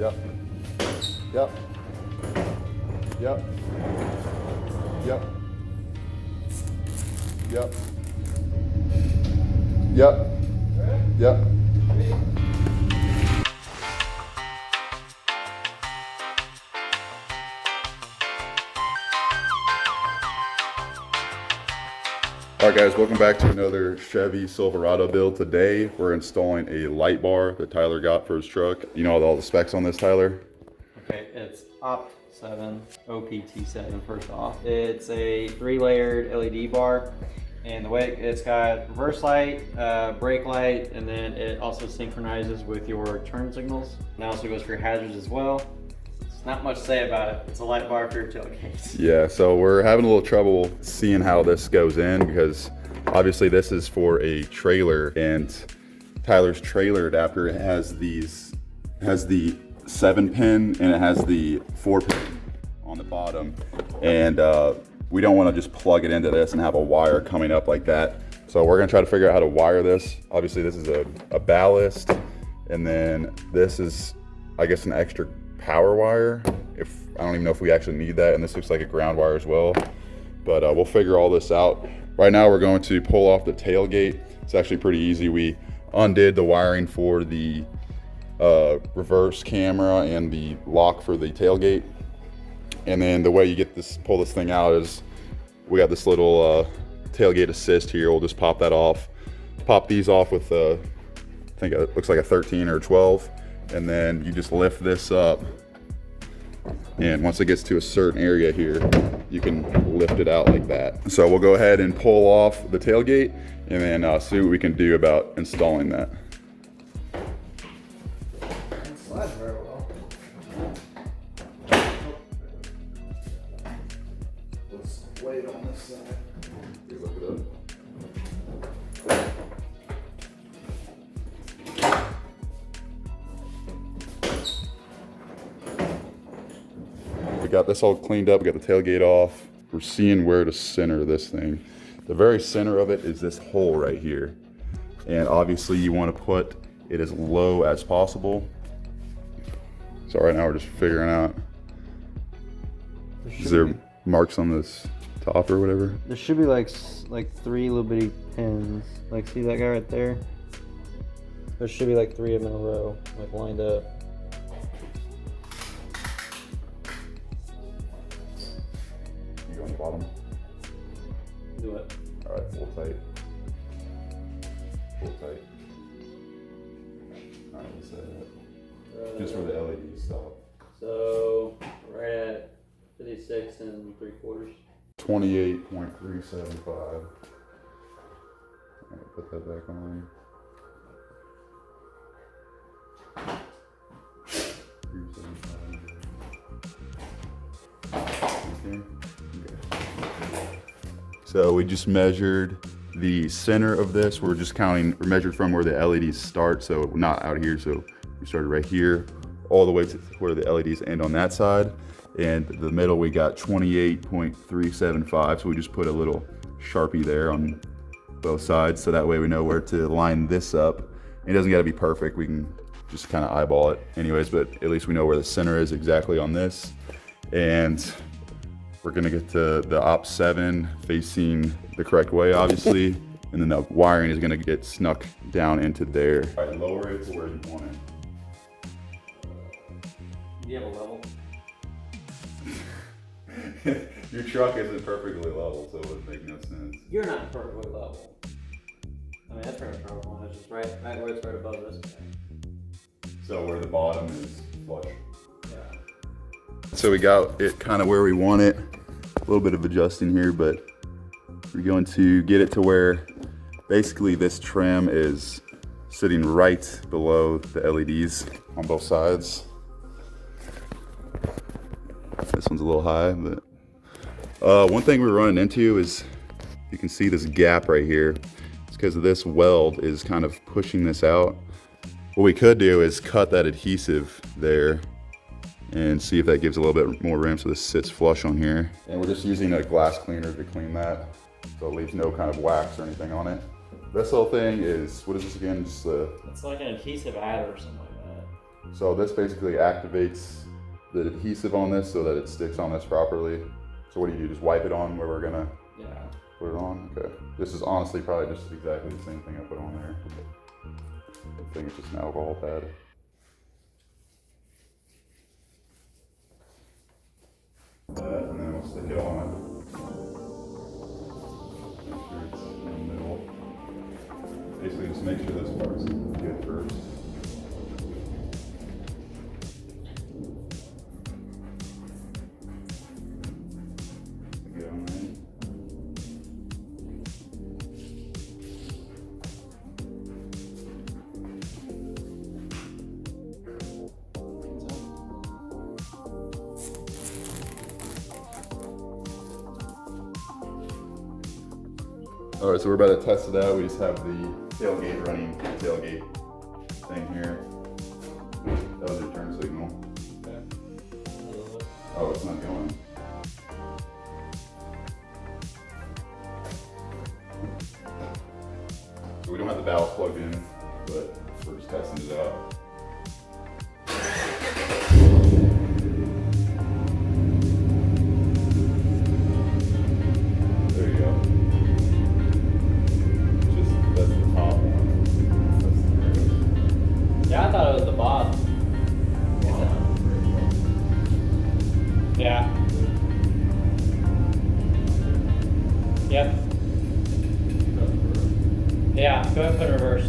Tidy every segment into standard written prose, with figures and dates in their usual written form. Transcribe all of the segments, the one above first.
Yep. Yep. Yep. Yep. Yep. Yep. Yep. Alright guys, welcome back to another Chevy Silverado build. Today we're installing a light bar that Tyler got for his truck. You know all the specs on this, Tyler? Okay, it's OPT7, OPT7 first off. It's a 3-layered LED bar, and the way it's got reverse light, brake light, and then it also synchronizes with your turn signals. And it also goes for your hazards as well. There's not much to say about it. It's a light bar for your tailgate. Yeah, so we're having a little trouble seeing how this goes in because obviously this is for a trailer, and Tyler's trailer adapter has the 7-pin and it has the 4-pin on the bottom, and we don't want to just plug it into this and have a wire coming up like that. So we're gonna try to figure out how to wire this. Obviously this is a ballast, and then this is, I guess, an extra power wire. I don't even know if we actually need that, and this looks like a ground wire as well, but we'll figure all this out. Right now we're going to pull off the tailgate. It's actually pretty easy. We undid the wiring for the reverse camera and the lock for the tailgate, and then the way you pull this thing out is we got this little tailgate assist here. We'll just pop that off, pop these off with I think it looks like a 13 or 12, and then you just lift this up, and once it gets to a certain area here you can lift it out like that. So we'll go ahead and pull off the tailgate and then see what we can do about installing that. It slides very well. Let's lay it on this side. Look it up. We got this all cleaned up, we got the tailgate off. We're seeing where to center this thing. The very center of it is this hole right here. And obviously you want to put it as low as possible. So right now we're just figuring out, is there marks on this top or whatever? There should be like 3 little bitty pins. Like, see that guy right there? There should be like 3 of them in a row, like lined up. You go on the bottom. Do it. All right, pull tight. Pull tight. All right, let's set it up. Just where the LEDs stop. So right at 56 3/4. 28.375. All right, put that back on. Okay. So we just measured the center of this. We're just counting, we measured from where the LEDs start, so we're not out here. So we started right here, all the way to where the LEDs end on that side. And the middle, we got 28.375. So we just put a little Sharpie there on both sides, so that way we know where to line this up. It doesn't gotta be perfect. We can just kind of eyeball it anyways, but at least we know where the center is exactly on this. And we're gonna get to the OPT7 facing the correct way, obviously. And then the wiring is gonna get snuck down into there. All right, lower it to where you want it. Do you have a level? Your truck isn't perfectly level, so it would make no sense. You're not perfectly level. I mean, that's pretty much where I want it. It's just right where it's right above this thing. So where the bottom is flush. Yeah. So we got it kind of where we want it. A little bit of adjusting here, but we're going to get it to where basically this trim is sitting right below the LEDs on both sides. This one's a little high, but one thing we're running into is, you can see this gap right here. It's because this weld is kind of pushing this out. What we could do is cut that adhesive there and see if that gives a little bit more room so this sits flush on here. And we're just using a glass cleaner to clean that, so it leaves no kind of wax or anything on it. This whole thing is, what is this again? Just it's like an adhesive adder or something like that. So this basically activates the adhesive on this so that it sticks on this properly. So what do? Just wipe it on where we're gonna put it on? Okay. This is honestly probably just exactly the same thing I put on there. I think it's just an alcohol pad. That, and then we'll stick it on. Make sure it's in the middle. Basically just make sure this part's good first. Get on there. All right, so we're about to test it out. We just have the tailgate running, tailgate thing here. That was your turn signal. Okay. Oh, it's not going. So we don't have the valve plugged in, but we're just testing it out. There you go. That's the top one. Yeah, I thought it was the bottom. Yeah. Yep. Yeah, go ahead and put it in reverse.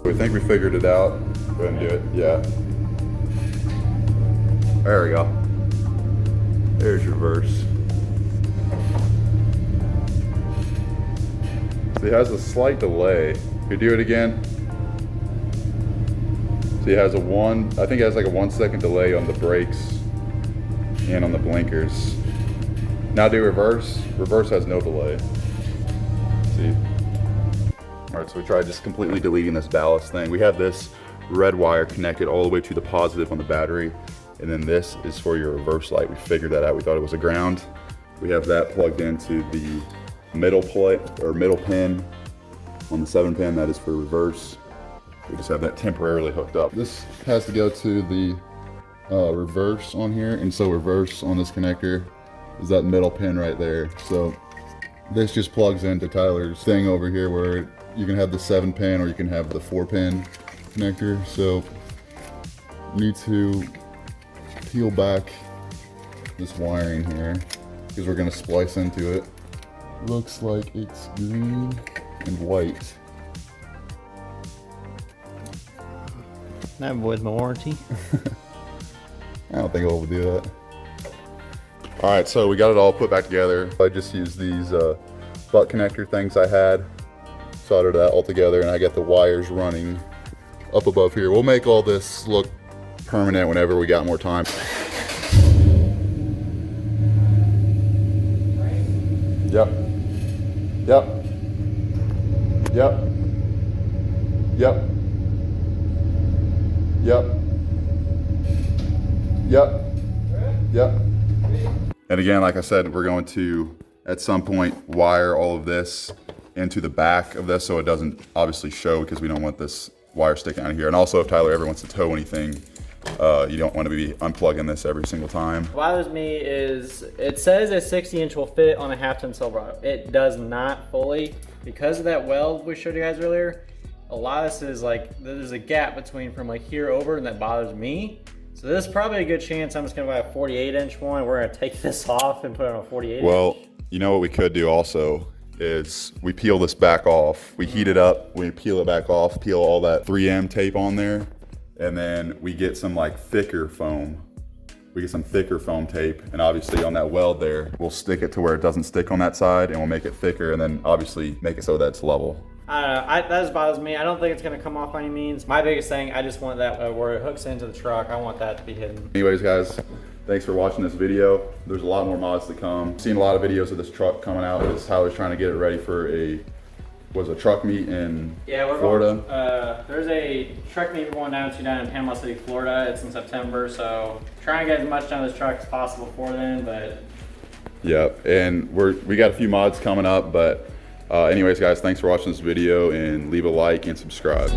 We think we figured it out. Go ahead and do it. Yeah. There we go. There's reverse. So it has a slight delay. Could you do it again? So it has I think it has like a 1 second delay on the brakes and on the blinkers. Now do reverse. Reverse has no delay. See? All right, so we tried just completely deleting this ballast thing. We have this red wire connected all the way to the positive on the battery, and then this is for your reverse light. We figured that out. We thought it was a ground. We have that plugged into the middle plate or middle pin on the 7-pin. That is for reverse. We just have that temporarily hooked up. This has to go to the reverse on here, and so reverse on this connector is that middle pin right there. So this just plugs into Tyler's thing over here where you can have the 7-pin or you can have the 4-pin connector. So you need to peel back this wiring here because we're gonna splice into it. Looks like it's green and white. That avoids my warranty. I don't think we'll do that. All right, so we got it all put back together. I just used these butt connector things I had, soldered that all together, and I got the wires running up above here. We'll make all this look permanent whenever we got more time. Yep. Yep. Yep. Yep. Yep. Yep. Yep. And again, like I said, we're going to, at some point, wire all of this into the back of this so it doesn't obviously show, because we don't want this wire sticking out of here. And also, if Tyler ever wants to tow anything, you don't want to be unplugging this every single time. What bothers me is it says a 60-inch will fit on a half-ton Silverado. It does not fully. Because of that weld we showed you guys earlier, a lot of this is like, there's a gap between from like here over, and that bothers me. So there's probably a good chance I'm just gonna buy a 48-inch one. We're gonna take this off and put it on a 48-inch. Well, you know what we could do also is we peel this back off. We heat it up, we peel it back off, peel all that 3M tape on there, and then we get some like thicker foam. We get some thicker foam tape, and obviously on that weld there, we'll stick it to where it doesn't stick on that side, and we'll make it thicker, and then obviously make it so that it's level. I don't know, that just bothers me. I don't think it's gonna come off by any means. My biggest thing, I just want that where it hooks into the truck, I want that to be hidden. Anyways, guys, Thanks for watching this video. There's a lot more mods to come. Seen a lot of videos of this truck coming out as Tyler's trying to get it ready for a truck meet in Florida. Going, there's a truck meet we're going down in Panama City, Florida. It's in September, so trying to get as much done of this truck as possible before then. But yeah, and we got a few mods coming up. But anyways, guys, thanks for watching this video, and leave a like and subscribe.